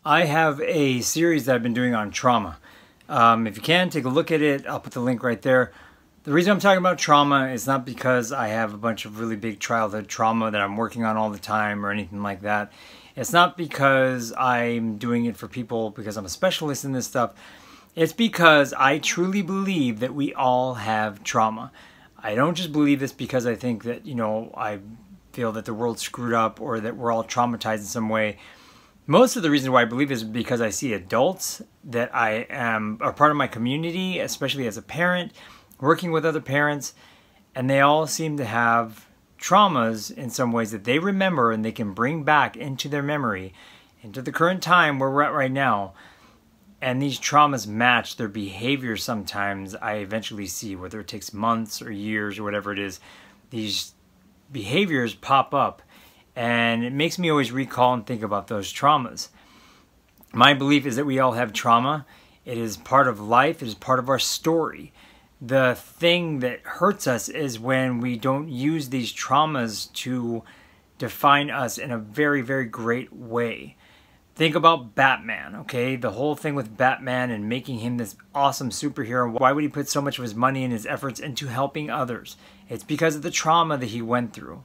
I have a series that I've been doing on trauma. If you can, take a look at it. I'll put the link right there. The reason I'm talking about trauma is not because I have a bunch of really big childhood trauma that I'm working on all the time or anything like that. It's not because I'm doing it for people because I'm a specialist in this stuff. It's because I truly believe that we all have trauma. I don't just believe this because I think that, I feel that the world's screwed up or that we're all traumatized in some way. Most of the reason why I believe is because I see adults that are part of my community, especially as a parent, working with other parents, and they all seem to have traumas in some ways that they remember and they can bring back into their memory, into the current time where we're at right now. And these traumas match their behavior sometimes. I eventually see, whether it takes months or years or whatever it is, these behaviors pop up. And it makes me always recall and think about those traumas. My belief is that we all have trauma. It is part of life. It is part of our story. The thing that hurts us is when we don't use these traumas to define us in a very, very great way. Think about Batman, okay? The whole thing with Batman and making him this awesome superhero. Why would he put so much of his money and his efforts into helping others? It's because of the trauma that he went through.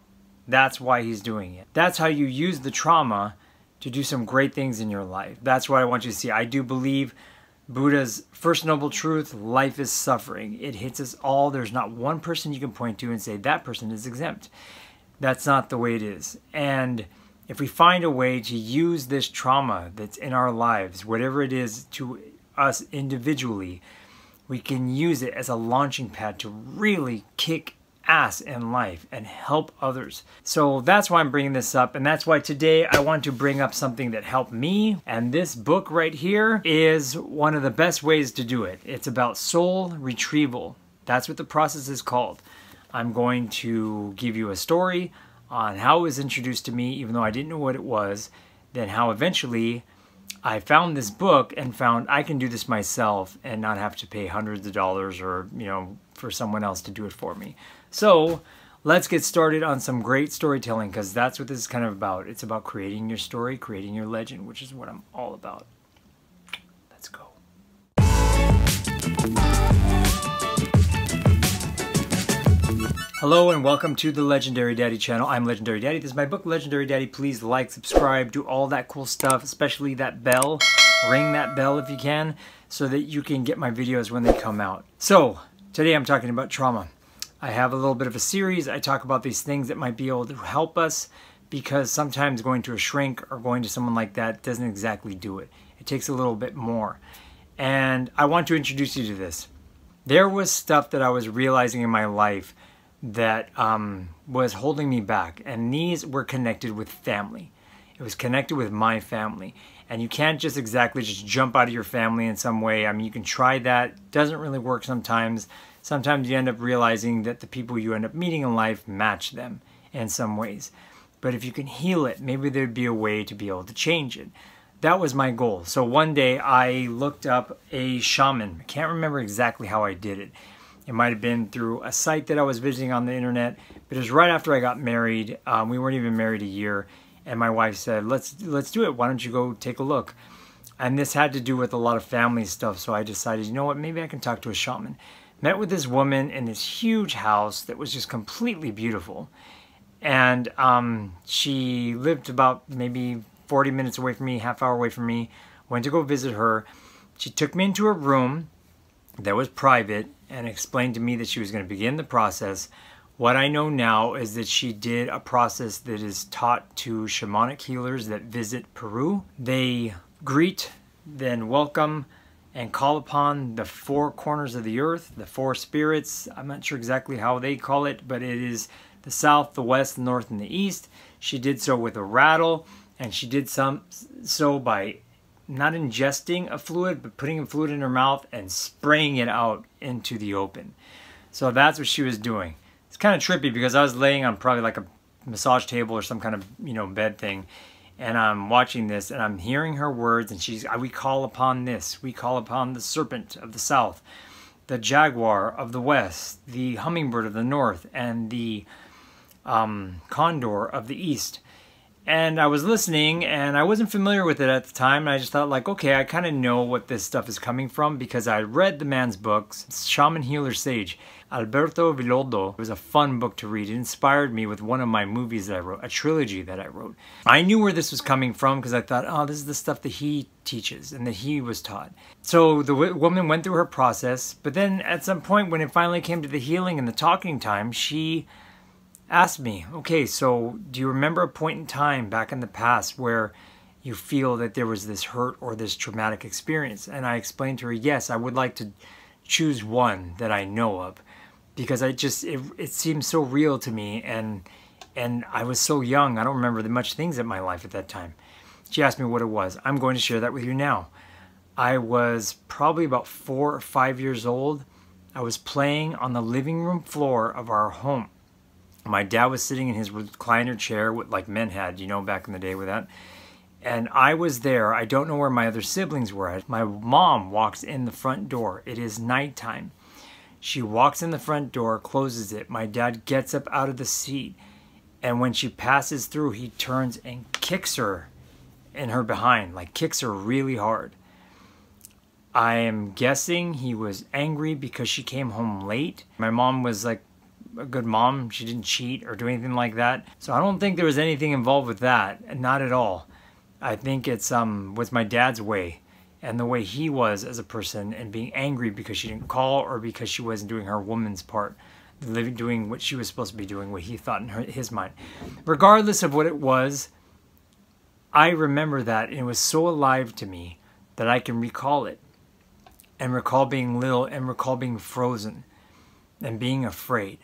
That's why he's doing it. That's how you use the trauma to do some great things in your life. That's what I want you to see. I do believe Buddha's first noble truth, life is suffering. It hits us all. There's not one person you can point to and say that person is exempt. That's not the way it is. And if we find a way to use this trauma that's in our lives, whatever it is to us individually, we can use it as a launching pad to really kick ass in life and help others. So that's why I'm bringing this up, and that's why today I want to bring up something that helped me, and this book right here is one of the best ways to do it. It's about soul retrieval. That's what the process is called. I'm going to give you a story on how it was introduced to me, even though I didn't know what it was, then how eventually I found this book and found I can do this myself and not have to pay hundreds of dollars or, for someone else to do it for me. So let's get started on some great storytelling, because that's what this is kind of about. It's about creating your story, creating your legend, which is what I'm all about. Let's go. Hello and welcome to the Legendary Daddy channel. I'm Legendary Daddy. This is my book, Legendary Daddy. Please like, subscribe, do all that cool stuff, especially that bell. Ring that bell if you can, so that you can get my videos when they come out. So today I'm talking about trauma. I have a little bit of a series. I talk about these things that might be able to help us, because sometimes going to a shrink or going to someone like that doesn't exactly do it. It takes a little bit more. And I want to introduce you to this. There was stuff that I was realizing in my life that was holding me back, and these were connected with family. It was connected with my family, and you can't just exactly just jump out of your family in some way. I mean, you can try that. It doesn't really work sometimes. Sometimes you end up realizing that the people you end up meeting in life match them in some ways. But if you can heal it, maybe there'd be a way to be able to change it. That was my goal. So one day I looked up a shaman. I can't remember exactly how I did it. It might have been through a site that I was visiting on the internet, but it was right after I got married. We weren't even married a year, and my wife said, let's do it. Why don't you go take a look? And this had to do with a lot of family stuff, so I decided, you know what, maybe I can talk to a shaman. Met with this woman in this huge house that was just completely beautiful. And she lived about maybe 40 minutes away from me, half hour away from me. Went to go visit her. She took me into a room that was private and explained to me that she was going to begin the process. What I know now is that she did a process that is taught to shamanic healers that visit Peru. They greet, then welcome, and call upon the four corners of the earth, the four spirits. I'm not sure exactly how they call it, but it is the south, the west, the north, and the east. She did so with a rattle, and she did so by not ingesting a fluid, but putting a fluid in her mouth and spraying it out into the open. So that's what she was doing. It's kind of trippy because I was laying on probably like a massage table or some kind of, bed thing, and I'm watching this and I'm hearing her words, and we call upon this, we call upon the serpent of the south, the jaguar of the west, the hummingbird of the north, and the condor of the east. And I was listening, and I wasn't familiar with it at the time. And I just thought, like, okay, I kind of know what this stuff is coming from because I read the man's books, Shaman, Healer, Sage. Alberto Villoldo. It was a fun book to read. It inspired me with one of my movies that I wrote, a trilogy that I wrote. I knew where this was coming from because I thought, oh, this is the stuff that he teaches and that he was taught. So the woman went through her process, but then at some point when it finally came to the healing and the talking time, she asked me, okay, so do you remember a point in time back in the past where you feel that there was this hurt or this traumatic experience? And I explained to her, yes, I would like to choose one that I know of, because it seemed so real to me, and I was so young. I don't remember much things in my life at that time. She asked me what it was. I'm going to share that with you now. I was probably about 4 or 5 years old. I was playing on the living room floor of our home. My dad was sitting in his recliner chair, like men had, you know, back in the day with that. And I was there. I don't know where my other siblings were at. My mom walks in the front door. It is nighttime. She walks in the front door, closes it. My dad gets up out of the seat, and when she passes through, he turns and kicks her in her behind, like kicks her really hard. I am guessing he was angry because she came home late. My mom was like a good mom. She didn't cheat or do anything like that. So I don't think there was anything involved with that, not at all. I think it's was my dad's way. And the way he was as a person, and being angry because she didn't call or because she wasn't doing her woman's part, doing what she was supposed to be doing, what he thought in his mind. Regardless of what it was, I remember that, and it was so alive to me that I can recall it, and recall being little, and recall being frozen, and being afraid.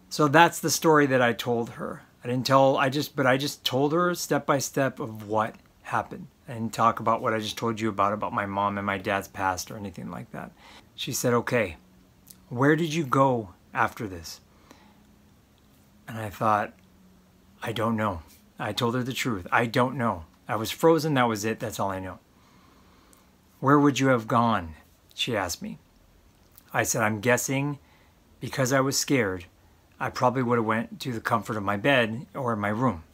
So that's the story that I told her. I just told her step by step of what happened. I didn't talk about what I just told you about my mom and my dad's past or anything like that. She said, okay, where did you go after this? And I thought, I don't know. I told her the truth. I don't know. I was frozen. That was it. That's all I know. Where would you have gone? She asked me. I said, I'm guessing because I was scared, I probably would have went to the comfort of my bed or my room.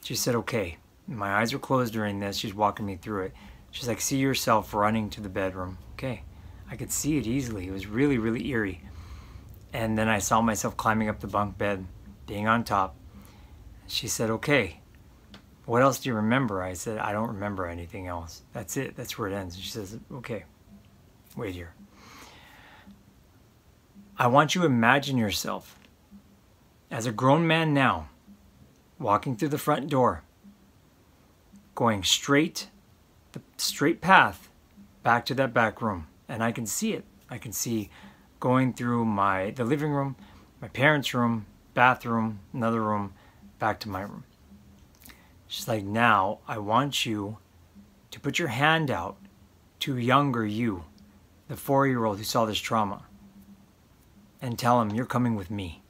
She said, okay. My eyes were closed during this. She's walking me through it. She's like, see yourself running to the bedroom. Okay. I could see it easily. It was really, really eerie. And then I saw myself climbing up the bunk bed, being on top. She said, okay, what else do you remember? I said, I don't remember anything else. That's it. That's where it ends. And she says, okay, wait here. I want you to imagine yourself as a grown man now, walking through the front door, going the straight path back to that back room. And I can see it. I can see going through the living room, my parents' room, bathroom, another room, back to my room. She's like, now I want you to put your hand out to younger you, the 4-year-old who saw this trauma, and tell him you're coming with me.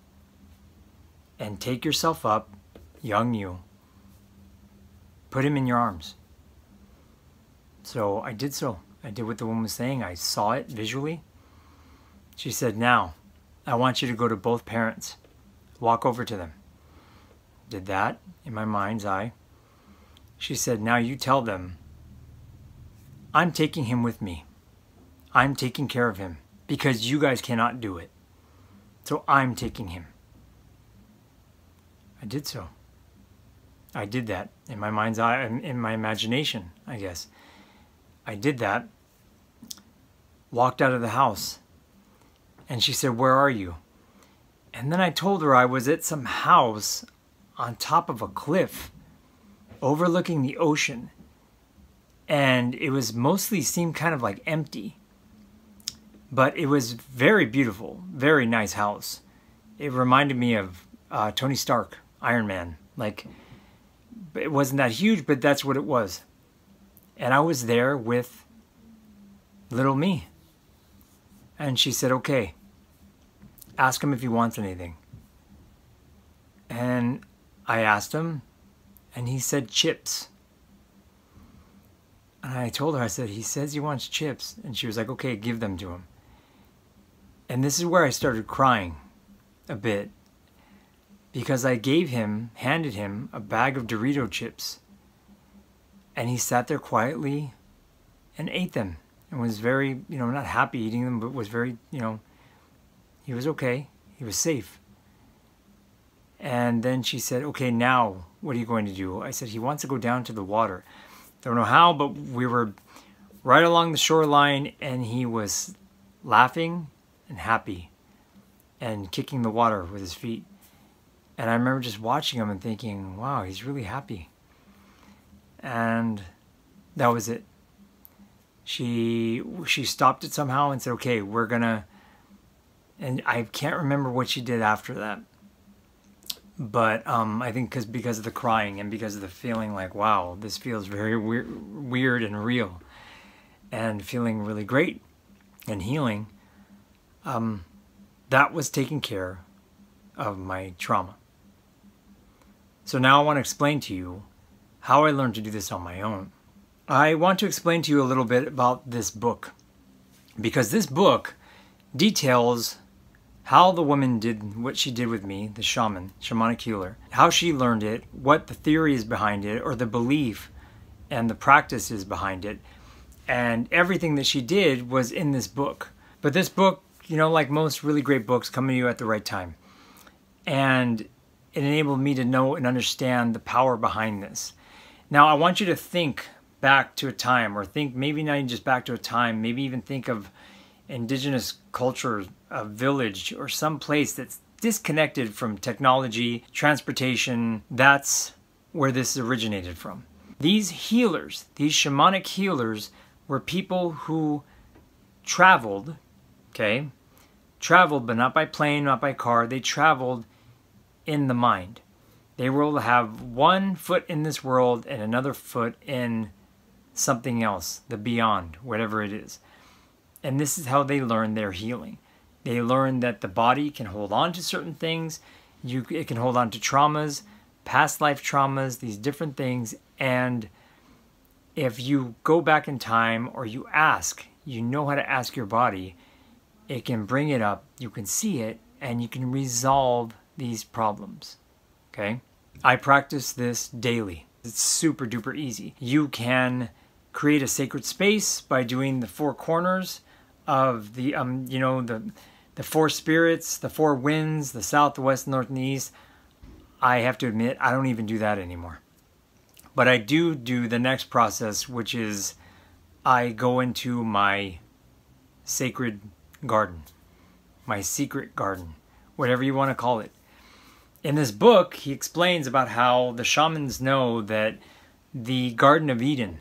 And take yourself up, young you, put him in your arms. So I did so. I did what the woman was saying. I saw it visually. She said, now, I want you to go to both parents. Walk over to them. Did that in my mind's eye. She said, now you tell them, I'm taking him with me. I'm taking care of him because you guys cannot do it. So I'm taking him. I did so. I did that in my mind's eye, in my imagination, I guess. I did that, walked out of the house, and she said, where are you? And then I told her I was at some house on top of a cliff overlooking the ocean, and it was mostly seemed kind of like empty, but it was very beautiful, very nice house. It reminded me of Tony Stark, Iron Man, like. It wasn't that huge, but that's what it was. And I was there with little me. And she said, okay, ask him if he wants anything. And I asked him, and he said chips. And I told her, I said, he says he wants chips. And she was like, okay, give them to him. And this is where I started crying a bit. because I handed him a bag of Dorito chips. And he sat there quietly and ate them and was very, not happy eating them, but was very, he was okay. He was safe. And then she said, okay, now what are you going to do? I said, he wants to go down to the water. Don't know how, but we were right along the shoreline and he was laughing and happy and kicking the water with his feet. And I remember just watching him and thinking, wow, he's really happy. And that was it. She stopped it somehow and said, okay, we're gonna, and I can't remember what she did after that. But I think because of the crying and because of the feeling like, wow, this feels very weird and real, and feeling really great and healing, that was taking care of my trauma. So now I want to explain to you how I learned to do this on my own. I want to explain to you a little bit about this book, because this book details how the woman did what she did with me, the shaman, shamanic healer, how she learned it, what the theory is behind it, or the belief and the practices behind it. And everything that she did was in this book. But this book, like most really great books, come to you at the right time. And it enabled me to know and understand the power behind this. Now, I want you to think back to a time, or think maybe not even just back to a time, maybe even think of indigenous culture, a village, or some place that's disconnected from technology, transportation. That's where this originated from. These healers, these shamanic healers, were people who traveled, okay? Traveled, but not by plane, not by car. They traveled in the mind. They were able to have one foot in this world and another foot in something else, the beyond, whatever it is. And this is how they learn their healing. They learn that the body can hold on to certain things. It can hold on to traumas, past life traumas, these different things. And if you go back in time, or you ask, you know how to ask your body, it can bring it up, you can see it, and you can resolve these problems. Okay? I practice this daily. It's super duper easy. You can create a sacred space by doing the four corners of the the four spirits, the four winds, the south, the west, the north, and the east. I have to admit, I don't even do that anymore. But I do the next process, which is I go into my sacred garden, my secret garden, whatever you want to call it. In this book, he explains about how the shamans know that the Garden of Eden,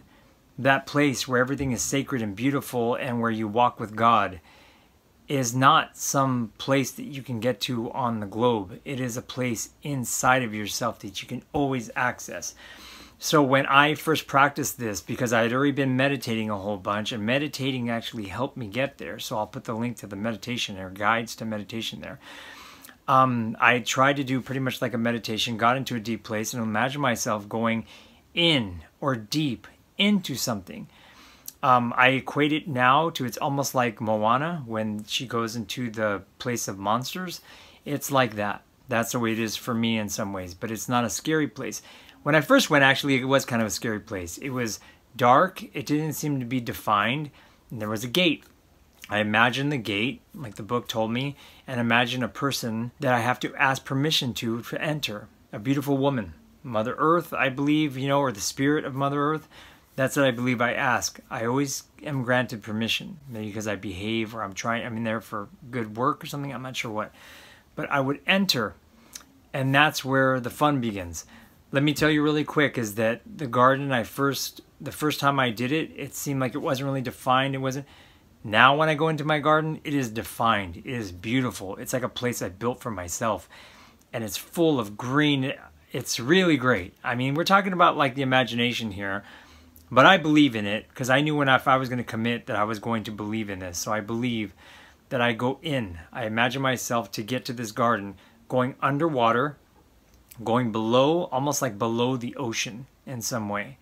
that place where everything is sacred and beautiful and where you walk with God, is not some place that you can get to on the globe. It is a place inside of yourself that you can always access. So when I first practiced this, because I had already been meditating a whole bunch, and meditating actually helped me get there, so I'll put the link to the meditation there, guides to meditation there. I tried to do pretty much like a meditation, got into a deep place, and imagine myself going in or deep into something. I equate it now to, it's almost like Moana when she goes into the place of monsters. It's like that. That's the way it is for me in some ways, but it's not a scary place. When I first went, actually, it was kind of a scary place. It was dark. It didn't seem to be defined. And there was a gate. I imagined the gate, like the book told me, and imagine a person that I have to ask permission to enter. A beautiful woman. Mother Earth, I believe, or the spirit of Mother Earth. That's what I believe I ask. I always am granted permission. Maybe because I behave, or I'm in there for good work or something. I'm not sure what. But I would enter, and that's where the fun begins. Let me tell you really quick is that the garden, the first time I did it, it seemed like it wasn't really defined. It wasn't. Now when I go into my garden, it is defined. It is beautiful. It's like a place I built for myself. And it's full of green. It's really great. I mean, we're talking about like the imagination here. But I believe in it because I knew if I was going to commit that I was going to believe in this. So I believe that I go in. I imagine myself to get to this garden going underwater, going below, almost like below the ocean in some way,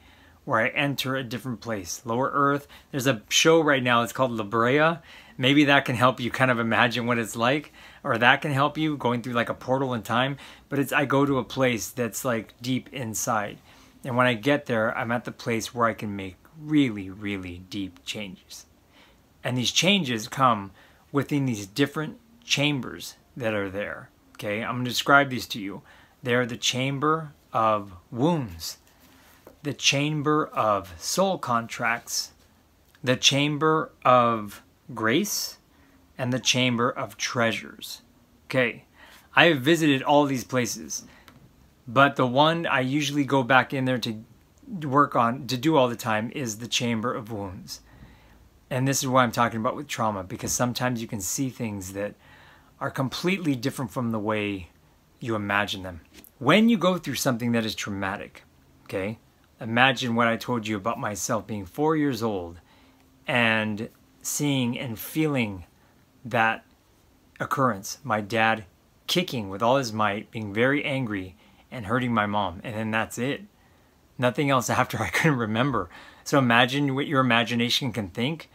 where I enter a different place, lower earth. There's a show right now, it's called La Brea. Maybe that can help you kind of imagine what it's like. or that can help you going through like a portal in time. But I go to a place that's like deep inside. And when I get there, I'm at the place where I can make really, really deep changes. And these changes come within these different chambers that are there. Okay, I'm going to describe these to you. They're the chamber of wounds, the chamber of soul contracts, the chamber of grace, and the chamber of treasures. Okay, I have visited all these places, but the one I usually go back in there to work on, to do all the time, is the chamber of wounds. And this is what I'm talking about with trauma, because sometimes you can see things that are completely different from the way you imagine them. When you go through something that is traumatic, okay, imagine what I told you about myself being 4 years old and seeing and feeling that occurrence. My dad kicking with all his might, being very angry and hurting my mom. And then that's it. Nothing else after. I couldn't remember. So imagine what your imagination can think.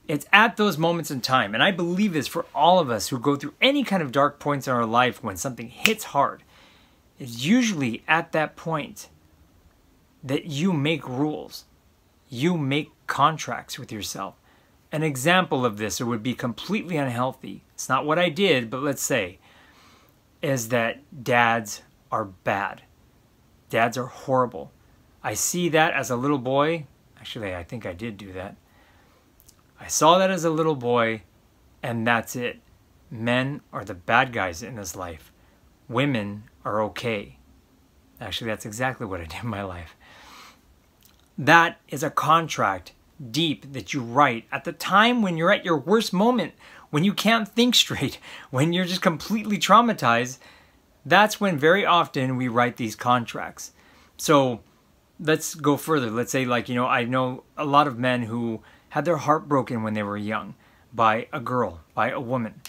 It's at those moments in time, and I believe this for all of us who go through any kind of dark points in our life when something hits hard. It's usually at that point that you make rules. You make contracts with yourself. An example of this, it would be completely unhealthy. It's not what I did, but let's say, is that dads are bad. Dads are horrible. I see that as a little boy. Actually, I think I did do that. I saw that as a little boy, and that's it. Men are the bad guys in this life. Women are okay. Actually, that's exactly what I did in my life. That is a contract deep that you write at the time when you're at your worst moment, when you can't think straight, when you're just completely traumatized. That's when very often we write these contracts. So let's go further. Let's say, like, I know a lot of men who had their heart broken when they were young by a girl, by a woman.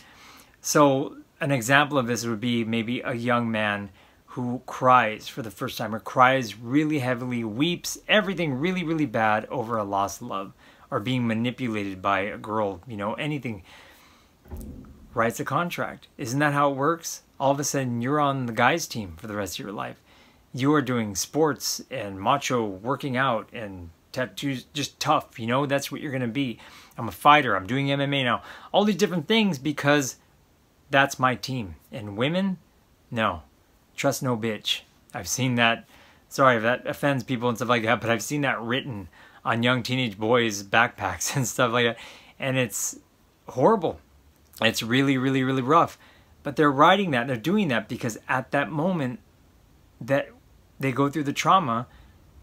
So an example of this would be maybe a young man who cries for the first time, or cries really heavily, weeps, everything really, really bad over a lost love, or being manipulated by a girl, anything. Writes a contract. Isn't that how it works? All of a sudden, you're on the guy's team for the rest of your life. You are doing sports and macho working out and tattoos, just tough, that's what you're going to be. I'm a fighter. I'm doing MMA now. All these different things because that's my team. And women, no. Trust no bitch. I've seen that. Sorry if that offends people and stuff like that, but I've seen that written on young teenage boys' backpacks and stuff like that. And it's horrible. It's really, really, really rough. But they're writing that. They're doing that because at that moment that they go through the trauma,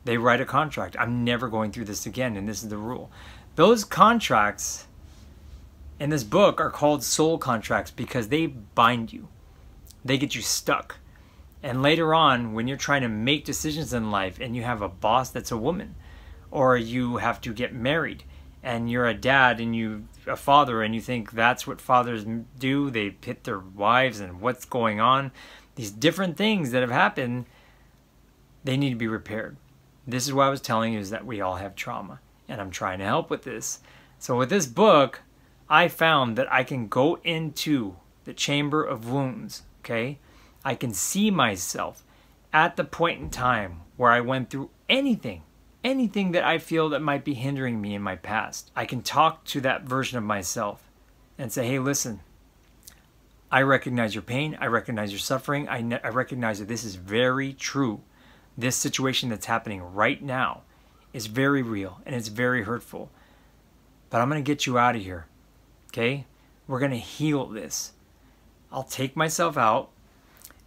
they write a contract. I'm never going through this again, and this is the rule. Those contracts in this book are called soul contracts because they bind you. They get you stuck. And later on, when you're trying to make decisions in life and you have a boss that's a woman, or you have to get married and you're a dad and you a father and you think that's what fathers do, they hit their wives and what's going on, these different things that have happened, they need to be repaired. This is what I was telling you, is that we all have trauma, and I'm trying to help with this. So with this book, I found that I can go into the chamber of wounds, okay? I can see myself at the point in time where I went through anything that I feel that might be hindering me in my past. I can talk to that version of myself and say, hey, listen, I recognize your pain. I recognize your suffering. I recognize that this is very true. This situation that's happening right now is very real and it's very hurtful. But I'm going to get you out of here, okay? We're going to heal this. I'll take myself out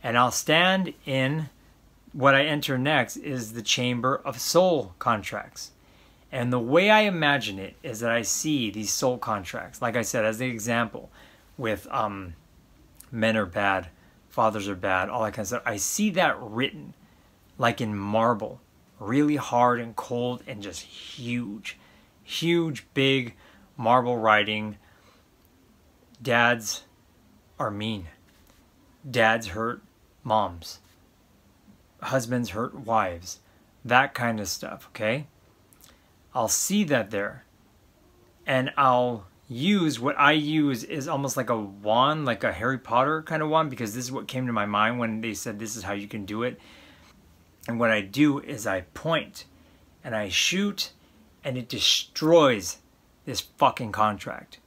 and I'll stand in what I enter next is the chamber of soul contracts. And the way I imagine it is that I see these soul contracts, like I said, as the example with men are bad, fathers are bad, all that kind of stuff. I see that written like in marble, really hard and cold and just huge, big marble writing. Dads are mean. Dads hurt moms. Husbands hurt wives. That kind of stuff, okay? I'll see that there. And I'll use, what I use is almost like a wand, like a Harry Potter kind of wand, because this is what came to my mind when they said this is how you can do it. And what I do is I point and I shoot and it destroys this fucking contract.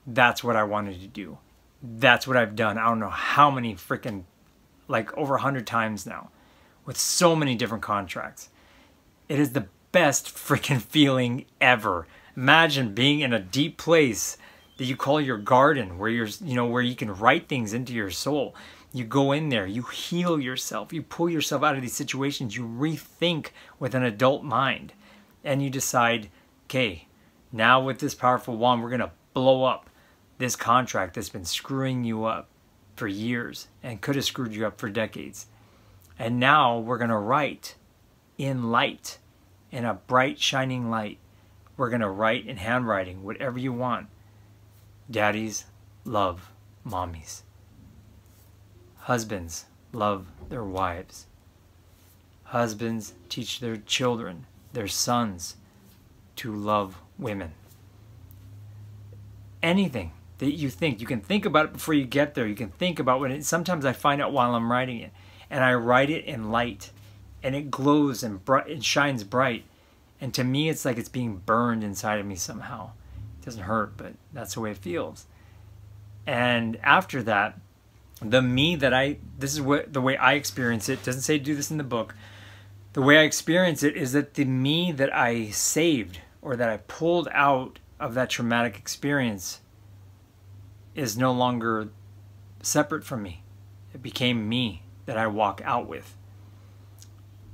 That's what I wanted to do. That's what I've done. I don't know how many freaking, like over 100 times now, with so many different contracts. It is the best freaking feeling ever. Imagine being in a deep place that you call your garden, where you're, where you can write things into your soul. You go in there, you heal yourself, you pull yourself out of these situations, you rethink with an adult mind, and you decide, okay, now with this powerful wand, we're gonna blow up this contract that's been screwing you up for years and could have screwed you up for decades. And now we're gonna write in light, in a bright shining light. We're gonna write in handwriting, whatever you want. Daddies love mommies. Husbands love their wives. Husbands teach their children, their sons, to love women. Anything that you think, you can think about it before you get there. You can think about what it, sometimes I find out while I'm writing it, and I write it in light, and it glows and it shines bright. And to me, it's like it's being burned inside of me somehow. It doesn't hurt, but that's the way it feels. And after that, the me that this is what the way I experience it. Doesn't say do this in the book. The way I experience it is that the me that I saved or that I pulled out of that traumatic experience is no longer separate from me. It became me that I walk out with.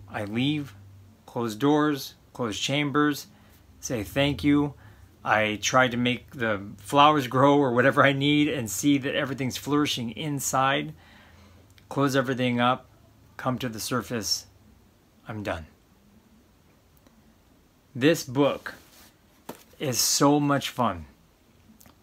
I leave, close doors, close chambers, say thank you. I try to make the flowers grow or whatever I need and see that everything's flourishing inside. Close everything up, come to the surface. I'm done. This book is so much fun.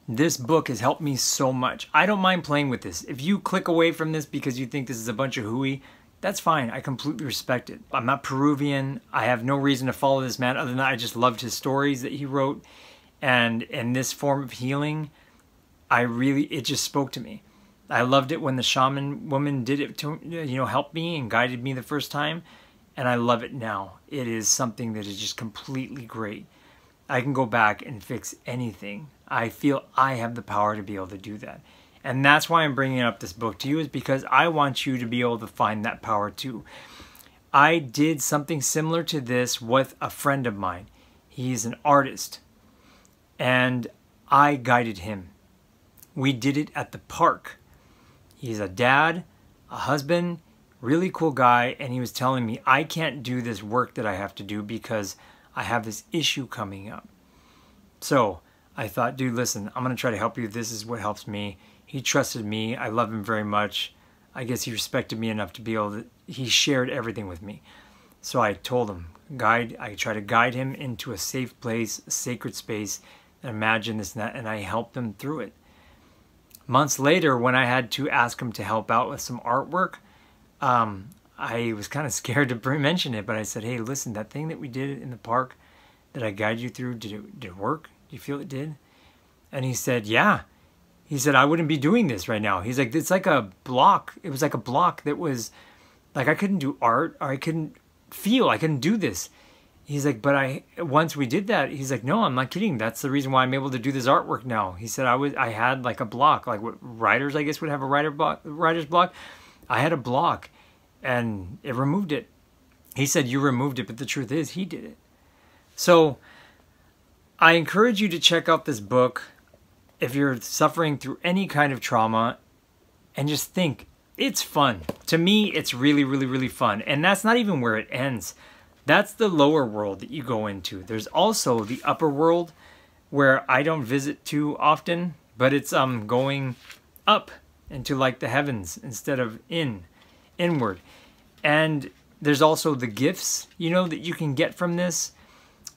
This book has helped me so much. I don't mind playing with this. If you click away from this because you think this is a bunch of hooey, that's fine. I completely respect it. I'm not Peruvian. I have no reason to follow this man other than I just loved his stories that he wrote. And in this form of healing, it just spoke to me. I loved it when the shaman woman did it to, help me and guided me the first time. And I love it now. It is something that is just completely great. I can go back and fix anything. I feel I have the power to be able to do that. And that's why I'm bringing up this book to you, is because I want you to be able to find that power too. I did something similar to this with a friend of mine. He's an artist. And I guided him. We did it at the park. He's a dad, a husband, really cool guy, and he was telling me, I can't do this work that I have to do because I have this issue coming up. So I thought, dude, listen, I'm going to try to help you. This is what helps me. He trusted me. I love him very much. I guess he respected me enough to be able to, he shared everything with me. So I told him, I try to guide him into a safe place, a sacred space, and imagine this and that, and I helped him through it. Months later, when I had to ask him to help out with some artwork, I was kind of scared to mention it, but I said, hey, listen, that thing that we did in the park that I guided you through, did it work? Do you feel it did? And he said, yeah. He said, I wouldn't be doing this right now. He's like, it's like a block. It was like a block that was, like I couldn't do art, or I couldn't do this. He's like, but once we did that, he's like, no, I'm not kidding. That's the reason why I'm able to do this artwork now. He said, I had like a block, like what writers, I guess, would have a writer's block. I had a block and it removed it. He said, you removed it, but the truth is he did it. So I encourage you to check out this book if you're suffering through any kind of trauma, and just think, it's fun. To me, it's really, really, really fun. And that's not even where it ends. That's the lower world that you go into. There's also the upper world where I don't visit too often, but it's going up into like the heavens instead of inward. And there's also the gifts, that you can get from this.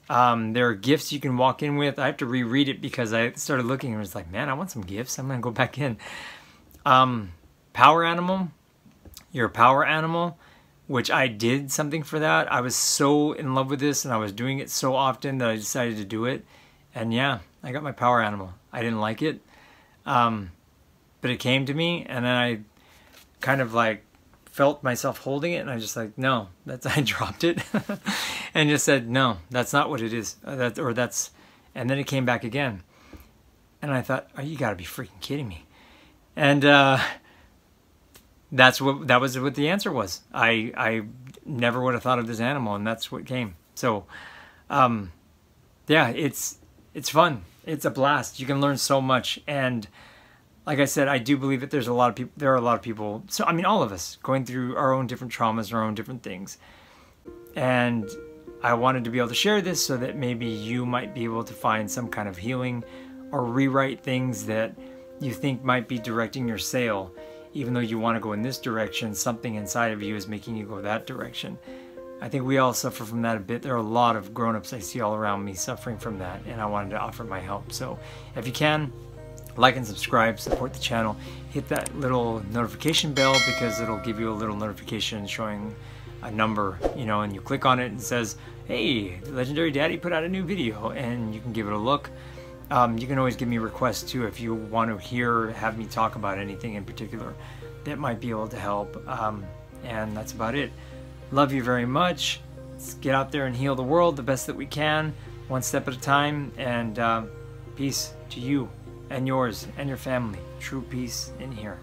There are gifts you can walk in with. I have to reread it because I started looking and was like, man, I want some gifts. I'm going to go back in. Power animal. You're a power animal, which I did something for that. I was so in love with this and I was doing it so often that I decided to do it. And yeah, I got my power animal. I didn't like it, but it came to me, and then I kind of like felt myself holding it, and I just like, no, I dropped it and just said, no, that's not what it is. And then it came back again, and I thought, oh, you gotta be freaking kidding me. And that was what the answer was. I never would have thought of this animal, and that's what came. So yeah, it's fun. It's a blast. You can learn so much. And like I said, I do believe that there are a lot of people, so I mean all of us, going through our own different traumas, our own different things. And I wanted to be able to share this so that maybe you might be able to find some kind of healing or rewrite things that you think might be directing your sail. Even though you want to go in this direction, something inside of you is making you go that direction. I think we all suffer from that a bit. There are a lot of grown-ups I see all around me suffering from that, and I wanted to offer my help. So if you can, like and subscribe, support the channel, hit that little notification bell, because it'll give you a little notification showing a number, you know, and you click on it and it says, hey, Legendary Daddy put out a new video, and you can give it a look. You can always give me requests too if you want to have me talk about anything in particular that might be able to help. And that's about it. Love you very much. Let's get out there and heal the world the best that we can, one step at a time. And peace to you and yours and your family. True peace in here.